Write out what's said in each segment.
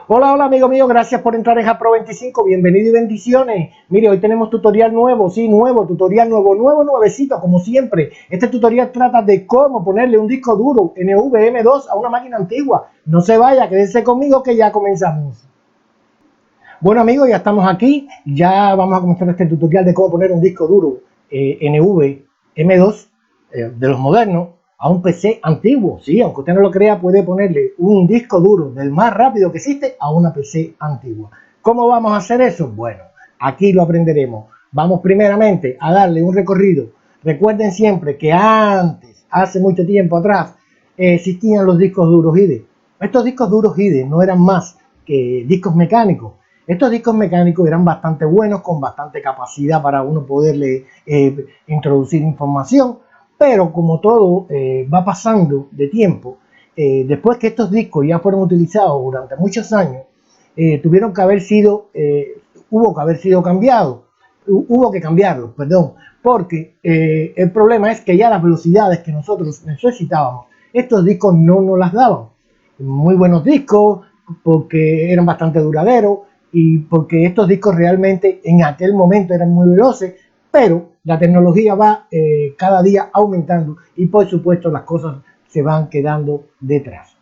Hola, hola amigo mío, gracias por entrar en Japro 25, bienvenido y bendiciones. Mire, hoy tenemos tutorial nuevo, sí, tutorial nuevecito, como siempre. Este tutorial trata de cómo ponerle un disco duro NVMe2 a una máquina antigua. No se vaya, quédese conmigo que ya comenzamos. Bueno amigos, ya estamos aquí, ya vamos a comenzar este tutorial de cómo poner un disco duro NVMe2 de los modernos a un PC antiguo. Sí, aunque usted no lo crea, puede ponerle un disco duro del más rápido que existe a una PC antigua. ¿Cómo vamos a hacer eso? Bueno, aquí lo aprenderemos. Vamos primeramente a darle un recorrido. Recuerden siempre que antes, hace mucho tiempo atrás, existían los discos duros IDE. Estos discos duros IDE no eran más que discos mecánicos. Estos discos mecánicos eran bastante buenos, con bastante capacidad para uno poderle introducir información, pero como todo va pasando de tiempo, después que estos discos ya fueron utilizados durante muchos años, hubo que haber sido cambiados, hubo que cambiarlos, perdón, porque el problema es que ya las velocidades que nosotros necesitábamos, estos discos no nos las daban. Muy buenos discos, porque eran bastante duraderos, y porque estos discos realmente en aquel momento eran muy veloces, pero la tecnología va cada día aumentando y por supuesto las cosas se van quedando detrás.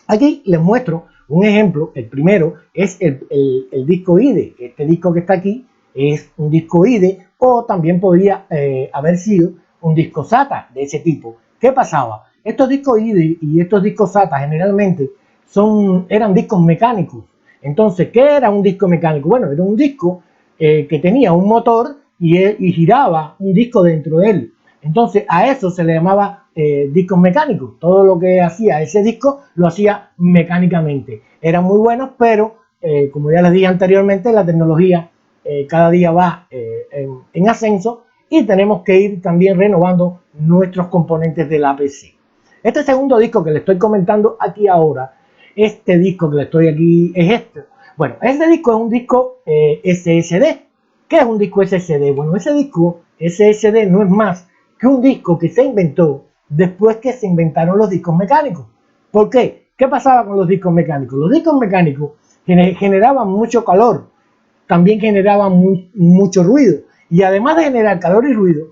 Aquí les muestro un ejemplo. El primero es el disco IDE. Este disco que está aquí es un disco IDE, o también podría haber sido un disco SATA de ese tipo. ¿Qué pasaba? Estos discos IDE y estos discos SATA generalmente eran discos mecánicos. Entonces, ¿qué era un disco mecánico? Bueno, era un disco que tenía un motor y giraba un disco dentro de él. Entonces, a eso se le llamaba discos mecánicos. Todo lo que hacía ese disco lo hacía mecánicamente. Eran muy buenos, pero como ya les dije anteriormente, la tecnología cada día va en ascenso y tenemos que ir también renovando nuestros componentes de la PC. Este segundo disco que le estoy comentando aquí ahora, este disco que le estoy aquí es este. Bueno, este disco es un disco SSD. ¿Qué es un disco SSD? Bueno, ese disco SSD no es más que un disco que se inventó después que se inventaron los discos mecánicos. ¿Por qué? ¿Qué pasaba con los discos mecánicos? Los discos mecánicos generaban mucho calor, también generaban mucho ruido, y además de generar calor y ruido,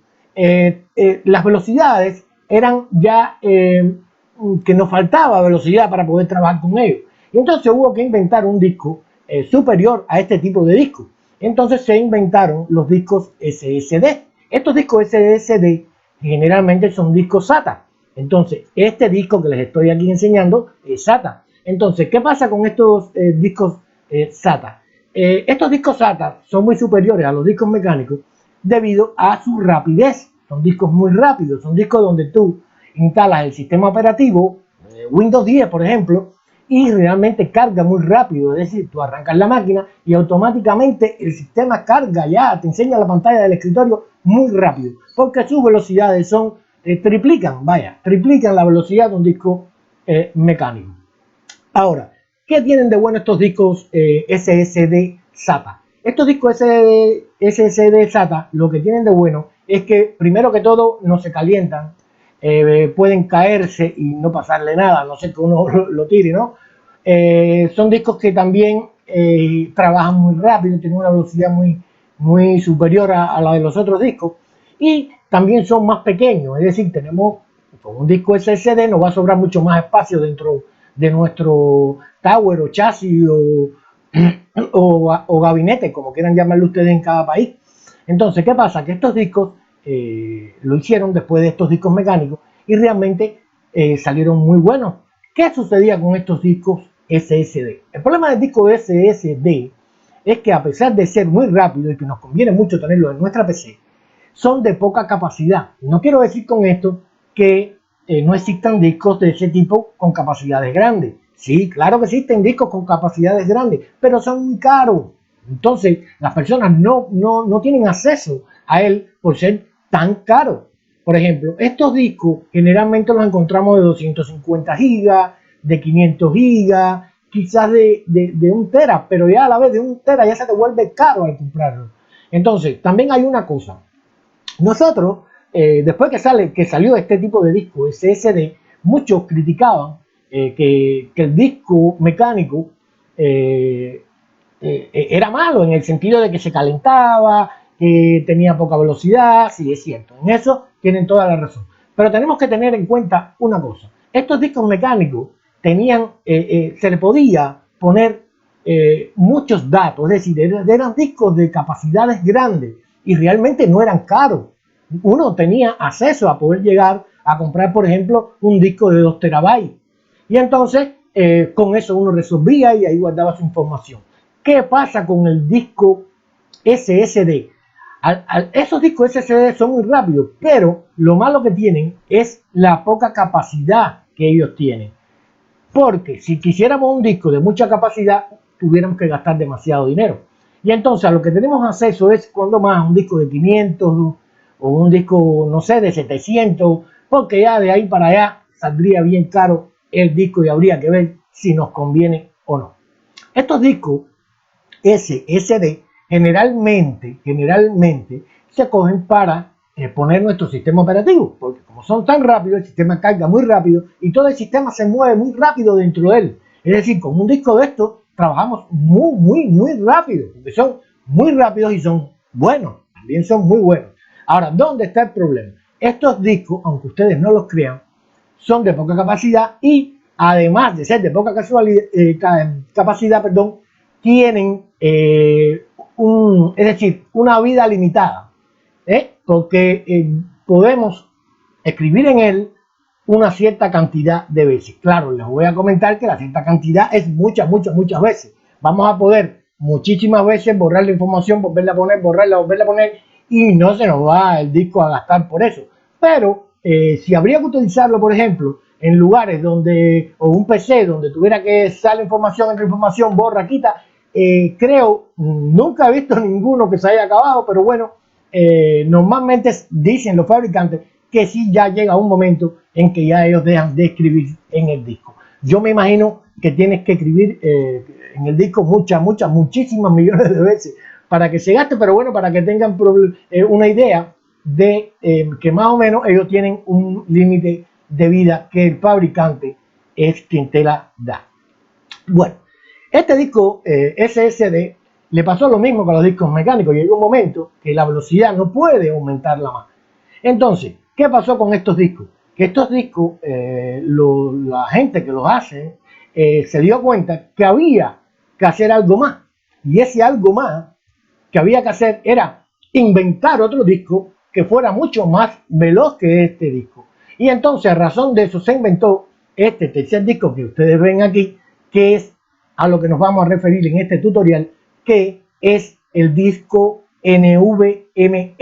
las velocidades eran ya que nos faltaba velocidad para poder trabajar con ellos. Y entonces hubo que inventar un disco superior a este tipo de discos. Entonces se inventaron los discos SSD. Estos discos SSD generalmente son discos SATA. Entonces, este disco que les estoy aquí enseñando es SATA. Entonces, ¿qué pasa con estos discos SATA? Estos discos SATA son muy superiores a los discos mecánicos debido a su rapidez. Son discos muy rápidos, son discos donde tú instalas el sistema operativo, Windows 10 por ejemplo, y realmente carga muy rápido. Es decir, tú arrancas la máquina y automáticamente el sistema carga, ya te enseña la pantalla del escritorio muy rápido, porque sus velocidades son triplican la velocidad de un disco mecánico. Ahora, ¿qué tienen de bueno estos discos SSD SATA? Estos discos SSD SATA lo que tienen de bueno es que primero que todo no se calientan, pueden caerse y no pasarle nada, no sé que uno lo tire, ¿no? Son discos que también trabajan muy rápido, tienen una velocidad muy superior a la de los otros discos, y también son más pequeños. Es decir, tenemos con un disco SSD nos va a sobrar mucho más espacio dentro de nuestro tower o chasis o gabinete, como quieran llamarlo ustedes en cada país. Entonces, ¿qué pasa? Que estos discos lo hicieron después de estos discos mecánicos y realmente salieron muy buenos. ¿Qué sucedía con estos discos SSD? El problema del disco SSD es que, a pesar de ser muy rápido y que nos conviene mucho tenerlo en nuestra PC, son de poca capacidad. No quiero decir con esto que no existan discos de ese tipo con capacidades grandes. Sí, claro que existen discos con capacidades grandes, pero son muy caros. Entonces, las personas no tienen acceso a él por ser tan caro. Por ejemplo, estos discos generalmente los encontramos de 250 gigas, de 500 gigas, quizás de 1 tera, pero ya a la vez de 1 tera ya se te vuelve caro al comprarlo. Entonces, también hay una cosa. Nosotros, después que salió este tipo de disco SSD, muchos criticaban que el disco mecánico era malo en el sentido de que se calentaba, que tenía poca velocidad. Sí, es cierto, en eso tienen toda la razón. Pero tenemos que tener en cuenta una cosa: estos discos mecánicos tenían, se le podía poner muchos datos, es decir, eran discos de capacidades grandes y realmente no eran caros. Uno tenía acceso a poder llegar a comprar, por ejemplo, un disco de 2 terabytes. Y entonces, con eso uno resolvía y ahí guardaba su información. ¿Qué pasa con el disco SSD? Esos discos SSD son muy rápidos, pero lo malo que tienen es la poca capacidad que ellos tienen. Porque si quisiéramos un disco de mucha capacidad, tuviéramos que gastar demasiado dinero. Y entonces a lo que tenemos acceso es cuando más un disco de 500 o un disco, no sé, de 700, porque ya de ahí para allá saldría bien caro el disco y habría que ver si nos conviene o no. Estos discos SSD generalmente se cogen para poner nuestro sistema operativo, porque como son tan rápidos, el sistema carga muy rápido y todo el sistema se mueve muy rápido dentro de él. Es decir, con un disco de estos trabajamos muy rápido, porque son muy rápidos y son buenos, también son muy buenos. Ahora, ¿dónde está el problema? Estos discos, aunque ustedes no los crean, son de poca capacidad y además de ser de poca capacidad, tienen es decir, una vida limitada, porque podemos escribir en él una cierta cantidad de veces. Claro, les voy a comentar que la cierta cantidad es muchas veces. Vamos a poder muchísimas veces borrar la información, volverla a poner, borrarla, volverla a poner, y no se nos va el disco a gastar por eso. Pero si habría que utilizarlo, por ejemplo, en lugares donde, o un PC donde tuviera que salir información, entre información, borra, quita, creo, nunca he visto ninguno que se haya acabado, pero bueno, normalmente dicen los fabricantes que sí ya llega un momento en que ya ellos dejan de escribir en el disco. Yo me imagino que tienes que escribir en el disco muchísimas millones de veces para que se gaste, pero bueno, para que tengan una idea de que más o menos ellos tienen un límite de vida que el fabricante es quien te la da. Bueno, este disco SSD le pasó lo mismo que a los discos mecánicos. Llegó un momento que la velocidad no puede aumentarla más. Entonces, ¿qué pasó con estos discos? Que estos discos, la gente que los hace, se dio cuenta que había que hacer algo más. Y ese algo más que había que hacer era inventar otro disco que fuera mucho más veloz que este disco. Y entonces, a razón de eso, se inventó este tercer disco que ustedes ven aquí, que es a lo que nos vamos a referir en este tutorial, que es el disco NVMe,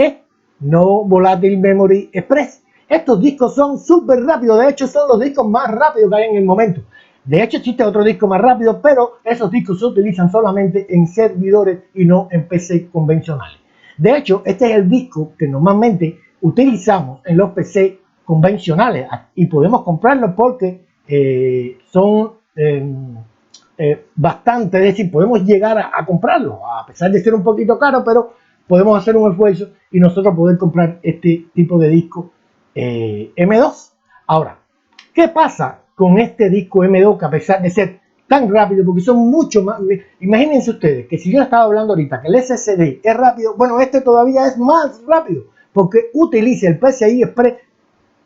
No Volatile Memory Express. Estos discos son súper rápidos, de hecho son los discos más rápidos que hay en el momento. De hecho existe otro disco más rápido, pero esos discos se utilizan solamente en servidores y no en PC convencionales. De hecho, este es el disco que normalmente utilizamos en los PC convencionales y podemos comprarlos porque son bastante, es decir, podemos llegar a comprarlos, a pesar de ser un poquito caro, pero podemos hacer un esfuerzo y nosotros poder comprar este tipo de disco M2. Ahora, ¿qué pasa con este disco M2 que a pesar de ser tan rápido, porque son mucho más, imagínense ustedes que si yo estaba hablando ahorita que el SSD es rápido, bueno, este todavía es más rápido porque utiliza el PCI Express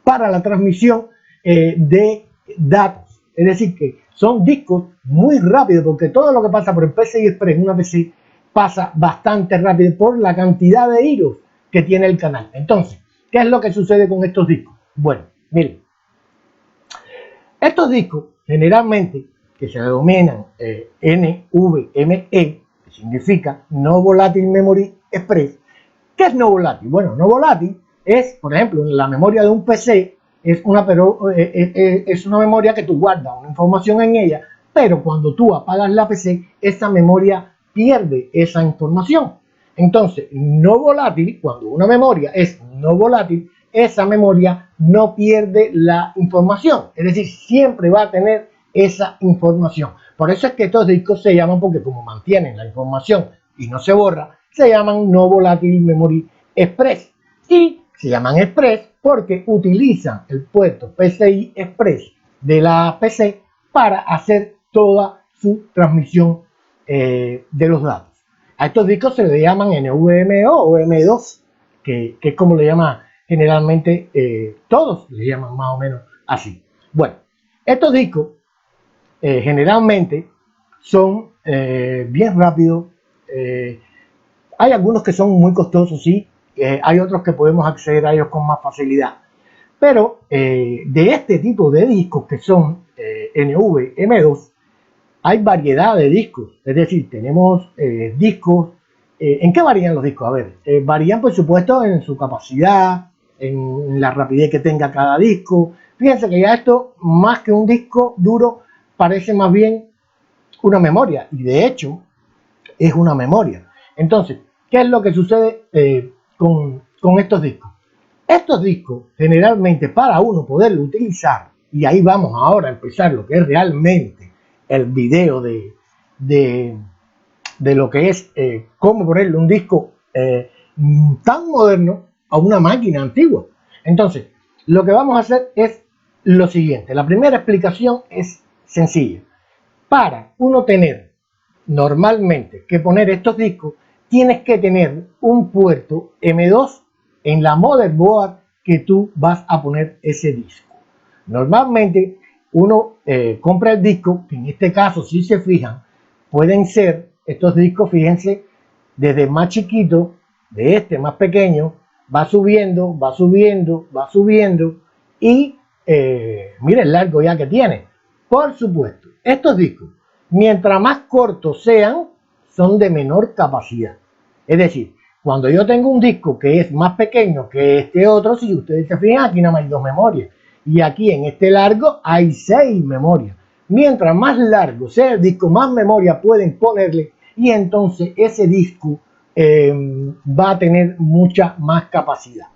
para la transmisión de datos. Es decir, que son discos muy rápidos porque todo lo que pasa por el PCI Express en una PC pasa bastante rápido por la cantidad de hilos que tiene el canal. Entonces, ¿qué es lo que sucede con estos discos? Bueno, miren, estos discos generalmente que se denominan NVMe, que significa No Volatile Memory Express. ¿Qué es no volátil? Bueno, no volátil es, por ejemplo, en la memoria de un PC, es una memoria que tú guardas una información en ella, pero cuando tú apagas la PC, esa memoria pierde esa información. Entonces, no volátil, cuando una memoria es no volátil, esa memoria no pierde la información, es decir, siempre va a tener esa información. Por eso es que estos discos se llaman, porque como mantienen la información y no se borra, se llaman No Volatile Memory Express. Y se llaman Express porque utilizan el puerto PCI Express de la PC para hacer toda su transmisión de los datos. A estos discos se le llaman NVMe o M2, que es como le llama generalmente todos, le llaman más o menos así. Bueno, estos discos generalmente son bien rápidos. Hay algunos que son muy costosos, sí. Hay otros que podemos acceder a ellos con más facilidad. Pero de este tipo de discos que son NVMe2, hay variedad de discos. Es decir, tenemos discos. ¿En qué varían los discos? A ver, varían por supuesto en su capacidad, en la rapidez que tenga cada disco. Fíjense que ya esto, más que un disco duro, parece más bien una memoria. Y de hecho, es una memoria. Entonces, ¿qué es lo que sucede con estos discos? Estos discos, generalmente, para uno poderlo utilizar, y ahí vamos ahora a empezar lo que es realmente el video de lo que es cómo ponerle un disco tan moderno a una máquina antigua. Entonces, lo que vamos a hacer es lo siguiente. La primera explicación es sencilla. Para uno tener normalmente que poner estos discos, tienes que tener un puerto M2 en la motherboard que tú vas a poner ese disco. Normalmente uno compra el disco, que en este caso, si se fijan, pueden ser estos discos, fíjense, desde el más chiquito, de este más pequeño, va subiendo, va subiendo, va subiendo, y mira el largo ya que tiene. Por supuesto, estos discos, mientras más cortos sean, son de menor capacidad. Es decir, cuando yo tengo un disco que es más pequeño que este otro, si ustedes se fijan, aquí nada más hay 2 memorias. Y aquí en este largo hay 6 memorias. Mientras más largo sea el disco, más memoria pueden ponerle, y entonces ese disco va a tener mucha más capacidad.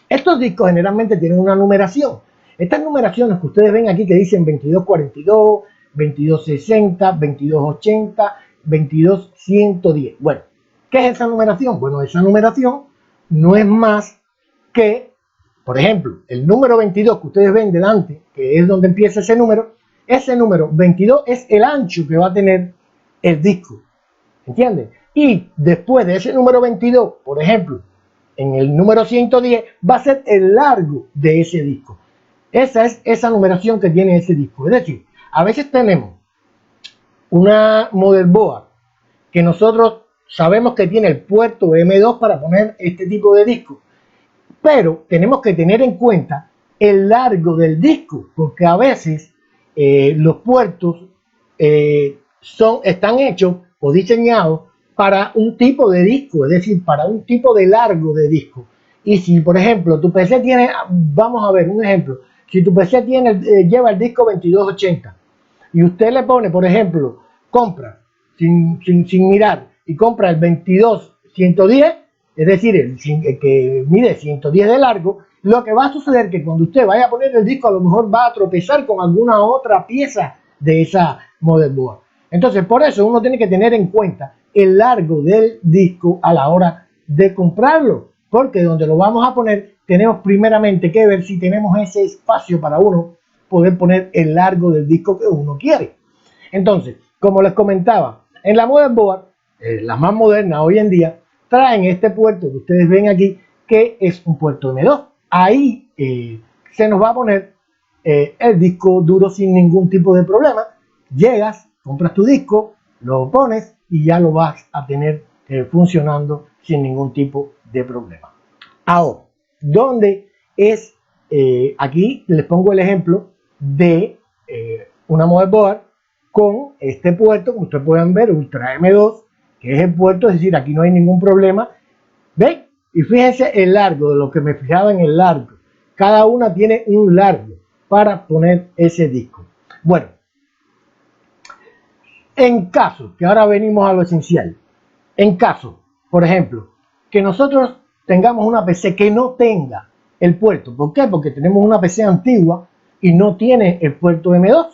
Estos discos generalmente tienen una numeración. Estas numeraciones que ustedes ven aquí que dicen 2242, 2260, 2280, 22110. Bueno, ¿qué es esa numeración? Bueno, esa numeración no es más que, por ejemplo, el número 22 que ustedes ven delante, que es donde empieza ese número 22 es el ancho que va a tener el disco. ¿Entienden? Y después de ese número 22, por ejemplo, en el número 110 va a ser el largo de ese disco. Esa es esa numeración que tiene ese disco. Es decir, a veces tenemos una motherboard que nosotros sabemos que tiene el puerto M2 para poner este tipo de disco, pero tenemos que tener en cuenta el largo del disco, porque a veces los puertos están hechos o diseñados para un tipo de disco, es decir, para un tipo de largo de disco. Y si, por ejemplo, tu PC tiene, vamos a ver un ejemplo, si tu PC lleva el disco 2280 y usted le pone, por ejemplo, compra sin mirar y compra el 22110, es decir, el que mide 110 de largo, lo que va a suceder es que cuando usted vaya a poner el disco, a lo mejor va a tropezar con alguna otra pieza de esa motherboard. Entonces, por eso uno tiene que tener en cuenta el largo del disco a la hora de comprarlo, porque donde lo vamos a poner, tenemos primeramente que ver si tenemos ese espacio para uno poder poner el largo del disco que uno quiere. Entonces, como les comentaba, en la motherboard, las más modernas hoy en día, traen este puerto que ustedes ven aquí, que es un puerto M2. Ahí se nos va a poner el disco duro sin ningún tipo de problema. Llegas, compras tu disco, lo pones y ya lo vas a tener funcionando sin ningún tipo de problema. Ahora, ¿dónde es? Aquí les pongo el ejemplo de una motherboard con este puerto, como ustedes pueden ver, Ultra M2, que es el puerto, es decir, aquí no hay ningún problema. ¿Ven? Y fíjense el largo, de lo que me fijaba en el largo. Cada una tiene un largo para poner ese disco. Bueno, en caso, que ahora venimos a lo esencial, en caso, por ejemplo, que nosotros tengamos una PC que no tenga el puerto. ¿Por qué? Porque tenemos una PC antigua y no tiene el puerto M2.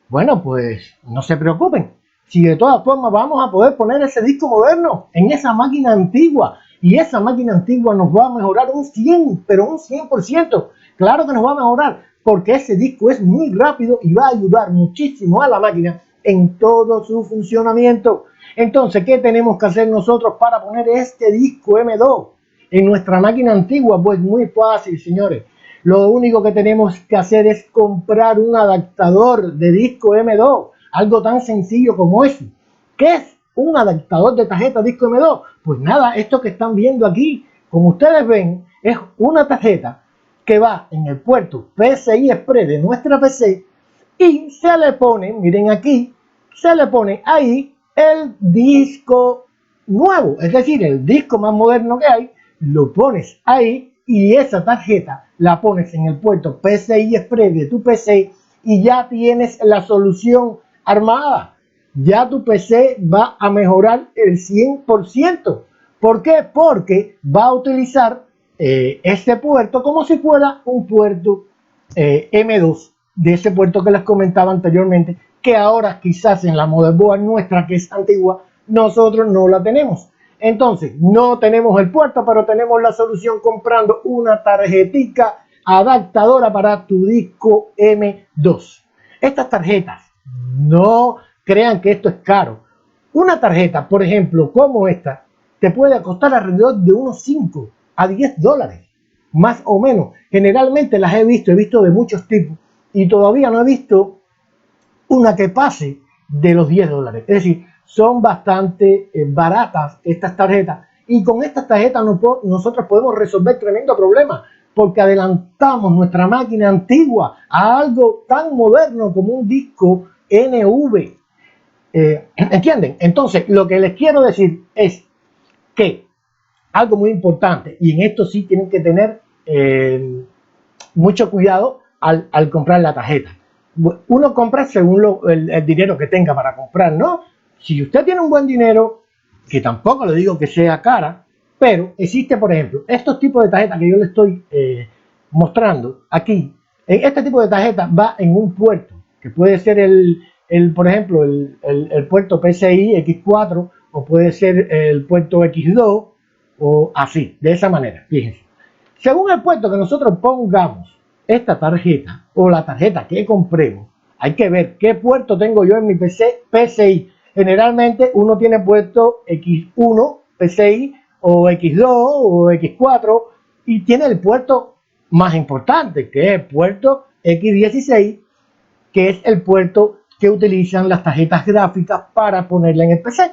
Bueno, pues no se preocupen. Si de todas formas vamos a poder poner ese disco moderno en esa máquina antigua, y esa máquina antigua nos va a mejorar un 100, pero un 100%. Claro que nos va a mejorar, porque ese disco es muy rápido y va a ayudar muchísimo a la máquina en todo su funcionamiento. Entonces, ¿qué tenemos que hacer nosotros para poner este disco M2 en nuestra máquina antigua? Pues muy fácil, señores. Lo único que tenemos que hacer es comprar un adaptador de disco M2, algo tan sencillo como eso. ¿Qué es un adaptador de tarjeta disco M2? Pues nada, esto que están viendo aquí, como ustedes ven, es una tarjeta que va en el puerto PCI Express de nuestra PC y se le pone, miren aquí, se le pone ahí el disco nuevo, es decir, el disco más moderno que hay, lo pones ahí y esa tarjeta la pones en el puerto PCI Express de tu PC y ya tienes la solución armada. Ya tu PC va a mejorar el 100%. ¿Por qué? Porque va a utilizar este puerto como si fuera un puerto M2 de ese puerto que les comentaba anteriormente, que ahora quizás en la motherboard nuestra, que es antigua, nosotros no la tenemos. Entonces, no tenemos el puerto, pero tenemos la solución comprando una tarjetica adaptadora para tu disco M2. Estas tarjetas, no crean que esto es caro. Una tarjeta, por ejemplo, como esta, te puede costar alrededor de unos 5 a 10 dólares, más o menos. Generalmente las he visto de muchos tipos y todavía no he visto una que pase de los 10 dólares. Es decir, son bastante baratas estas tarjetas y con estas tarjetas nosotros podemos resolver tremendo problema porque adelantamos nuestra máquina antigua a algo tan moderno como un disco NV. ¿Entienden? Entonces, lo que les quiero decir es que algo muy importante, y en esto sí tienen que tener mucho cuidado al comprar la tarjeta. Uno compra según el dinero que tenga para comprar, ¿no? Si usted tiene un buen dinero, que tampoco le digo que sea cara, pero existe, por ejemplo, estos tipos de tarjetas que yo le estoy mostrando aquí. Este tipo de tarjeta va en un puerto, que puede ser por ejemplo, el puerto PCI X4 o puede ser el puerto X2 o así, de esa manera, fíjense. Según el puerto que nosotros pongamos esta tarjeta o la tarjeta que compremos, hay que ver qué puerto tengo yo en mi PC PCI. Generalmente uno tiene puerto X1 PCI o X2 o X4 y tiene el puerto más importante, que es el puerto X16, que es el puerto que utilizan las tarjetas gráficas para ponerla en el PC.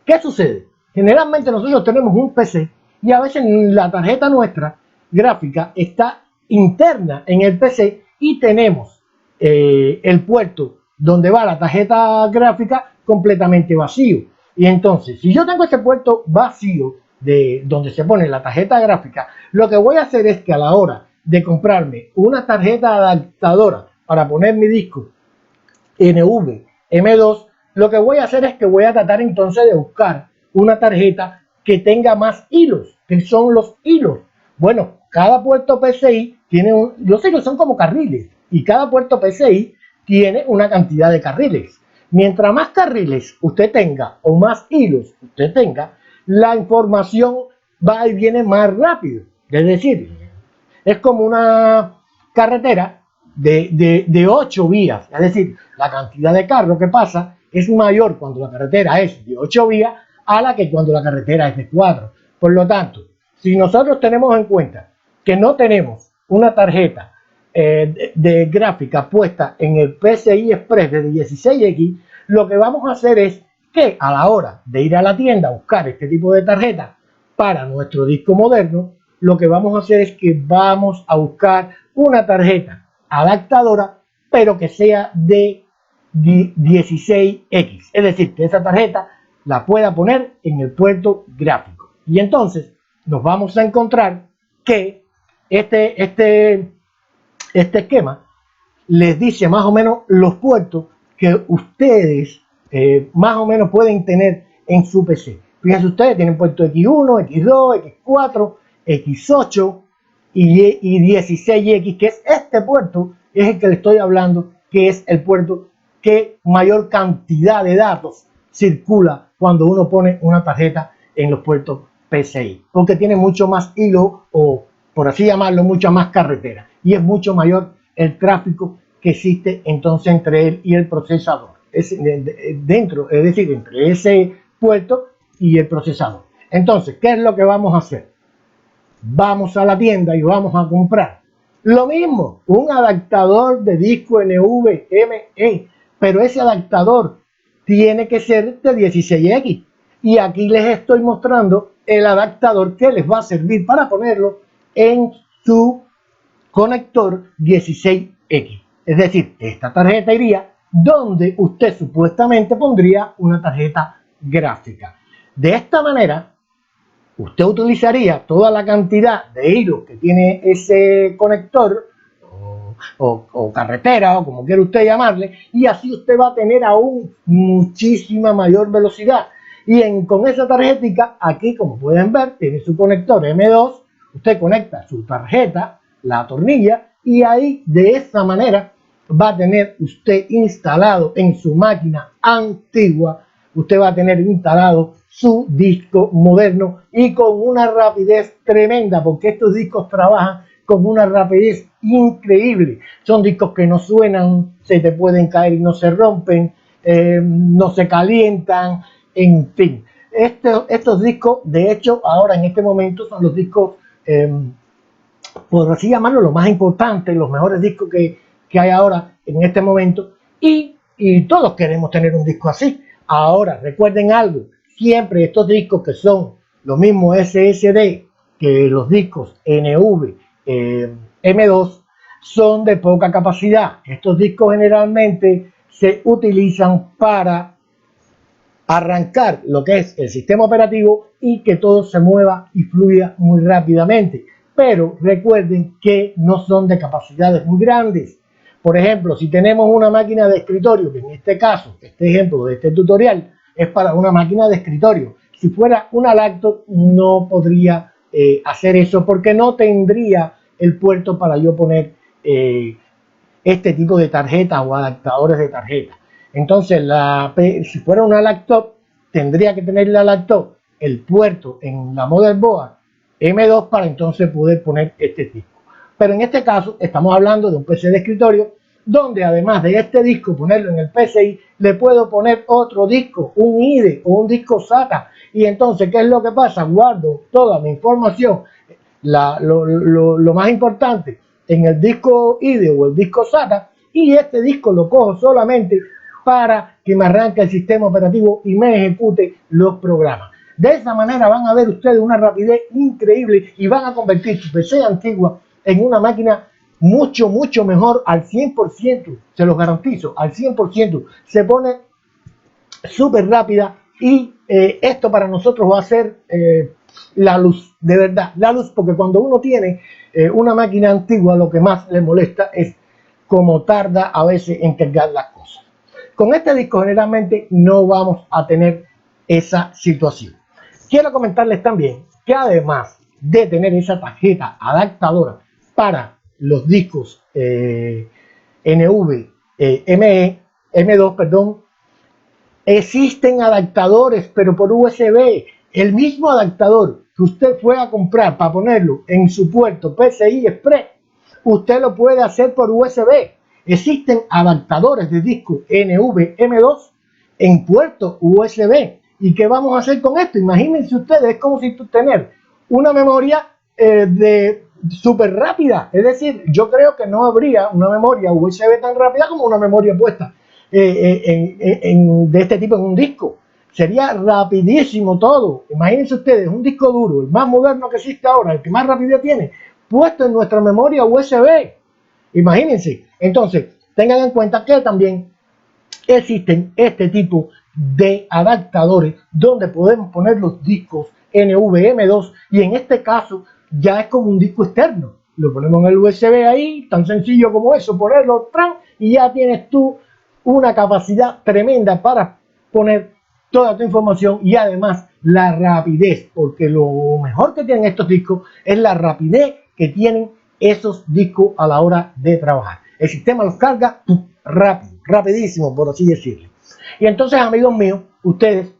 ¿Qué sucede? Generalmente nosotros tenemos un PC y a veces la tarjeta nuestra gráfica está interna en el PC y tenemos el puerto donde va la tarjeta gráfica completamente vacío. Y entonces, si yo tengo este puerto vacío de donde se pone la tarjeta gráfica, lo que voy a hacer es que a la hora de comprarme una tarjeta adaptadora para poner mi disco NV M2, lo que voy a hacer es que voy a tratar entonces de buscar una tarjeta que tenga más hilos, que son los hilos. Bueno, cada puerto PCI tiene los hilos son como carriles y cada puerto PCI tiene una cantidad de carriles. Mientras más carriles usted tenga o más hilos usted tenga, la información va y viene más rápido. Es decir, es como una carretera de 8 vías, es decir, la cantidad de carros que pasa es mayor cuando la carretera es de 8 vías a la que cuando la carretera es de 4. Por lo tanto, si nosotros tenemos en cuenta que no tenemos una tarjeta de gráfica puesta en el PCI Express de 16X, lo que vamos a hacer es que a la hora de ir a la tienda a buscar este tipo de tarjeta para nuestro disco moderno, lo que vamos a hacer es que vamos a buscar una tarjeta adaptadora, pero que sea de 16X. Es decir, que esa tarjeta la pueda poner en el puerto gráfico. Y entonces nos vamos a encontrar que este esquema les dice más o menos los puertos que ustedes más o menos pueden tener en su PC. Fíjense ustedes, tienen puerto X1, X2, X4, X8 y 16X, que es este puerto, es el que le estoy hablando, que es el puerto que mayor cantidad de datos circula cuando uno pone una tarjeta en los puertos PCI, porque tiene mucho más hilo o, por así llamarlo, mucha más carretera y es mucho mayor el tráfico que existe entonces entre él y el procesador. dentro, es decir, entre ese puerto y el procesador. Entonces, ¿qué es lo que vamos a hacer? Vamos a la tienda y vamos a comprar lo mismo, un adaptador de disco NVMe, pero ese adaptador tiene que ser de 16X. Y aquí les estoy mostrando el adaptador que les va a servir para ponerlo en su conector 16X. Es decir, esta tarjeta iría donde usted supuestamente pondría una tarjeta gráfica. De esta manera, usted utilizaría toda la cantidad de hilos que tiene ese conector o carretera o como quiera usted llamarle, y así usted va a tener aún muchísima mayor velocidad. Y con esa tarjetica, aquí como pueden ver, tiene su conector M2, usted conecta su tarjeta, la atornilla, y ahí de esa manera va a tener usted instalado en su máquina antigua, usted va a tener instalado su disco moderno y con una rapidez tremenda, porque estos discos trabajan con una rapidez increíble. Son discos que no suenan, se te pueden caer y no se rompen, no se calientan, en fin. Estos discos, de hecho, ahora en este momento son los discos, por así llamarlo, los más importantes, los mejores discos que hay ahora en este momento, y todos queremos tener un disco así. Ahora, recuerden algo, siempre estos discos que son los mismos SSD que los discos NVMe son de poca capacidad. Estos discos generalmente se utilizan para arrancar lo que es el sistema operativo y que todo se mueva y fluya muy rápidamente. Pero recuerden que no son de capacidades muy grandes. Por ejemplo, si tenemos una máquina de escritorio, que en este caso, este ejemplo de este tutorial es para una máquina de escritorio. Si fuera una laptop no podría hacer eso porque no tendría el puerto para yo poner este tipo de tarjetas o adaptadores de tarjetas. Entonces, si fuera una laptop, tendría que tener la laptop el puerto en la motherboard M2 para entonces poder poner este disco. Pero en este caso estamos hablando de un PC de escritorio donde además de este disco ponerlo en el PCI, le puedo poner otro disco, un IDE o un disco SATA. Y entonces, ¿qué es lo que pasa? Guardo toda mi información, lo más importante, en el disco IDE o el disco SATA, y este disco lo cojo solamente para que me arranque el sistema operativo y me ejecute los programas. De esa manera van a ver ustedes una rapidez increíble y van a convertir su PC antigua en una máquina mucho mejor al 100%, se los garantizo, al 100%. Se pone súper rápida y esto para nosotros va a ser la luz, de verdad, la luz, porque cuando uno tiene una máquina antigua, lo que más le molesta es cómo tarda a veces en cargar las cosas. Con este disco generalmente no vamos a tener esa situación. Quiero comentarles también que además de tener esa tarjeta adaptadora para los discos NVMe, M2, perdón, existen adaptadores, pero por USB. El mismo adaptador que usted fue a comprar para ponerlo en su puerto PCI Express, usted lo puede hacer por USB. Existen adaptadores de disco NVMe2 en puerto USB. ¿Y qué vamos a hacer con esto? Imagínense ustedes, es como si tú tener una memoria súper rápida. Es decir, yo creo que no habría una memoria USB tan rápida como una memoria puesta de este tipo en un disco. Sería rapidísimo todo. Imagínense ustedes, un disco duro, el más moderno que existe ahora, el que más rapidez tiene, puesto en nuestra memoria USB. Imagínense. Entonces, tengan en cuenta que también existen este tipo de adaptadores donde podemos poner los discos NVMe2 y en este caso ya es como un disco externo. Lo ponemos en el USB ahí, tan sencillo como eso, ponerlo y ya tienes tú una capacidad tremenda para poner toda tu información y además la rapidez, porque lo mejor que tienen estos discos es la rapidez que tienen esos discos a la hora de trabajar. El sistema los carga rápido, rapidísimo, por así decirlo. Y entonces, amigos míos, ustedes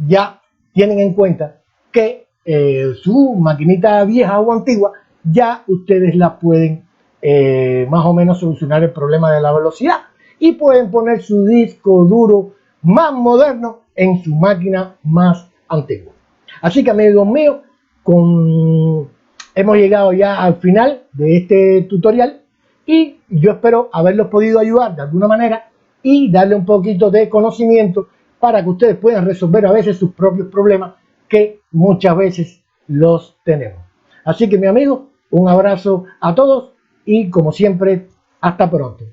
ya tienen en cuenta que su maquinita vieja o antigua, ya ustedes la pueden más o menos solucionar el problema de la velocidad. y pueden poner su disco duro más moderno en su máquina más antigua. Así que, amigos míos, hemos llegado ya al final de este tutorial y yo espero haberlos podido ayudar de alguna manera y darle un poquito de conocimiento para que ustedes puedan resolver a veces sus propios problemas, que muchas veces los tenemos. Así que, mi amigo, un abrazo a todos y, como siempre, hasta pronto.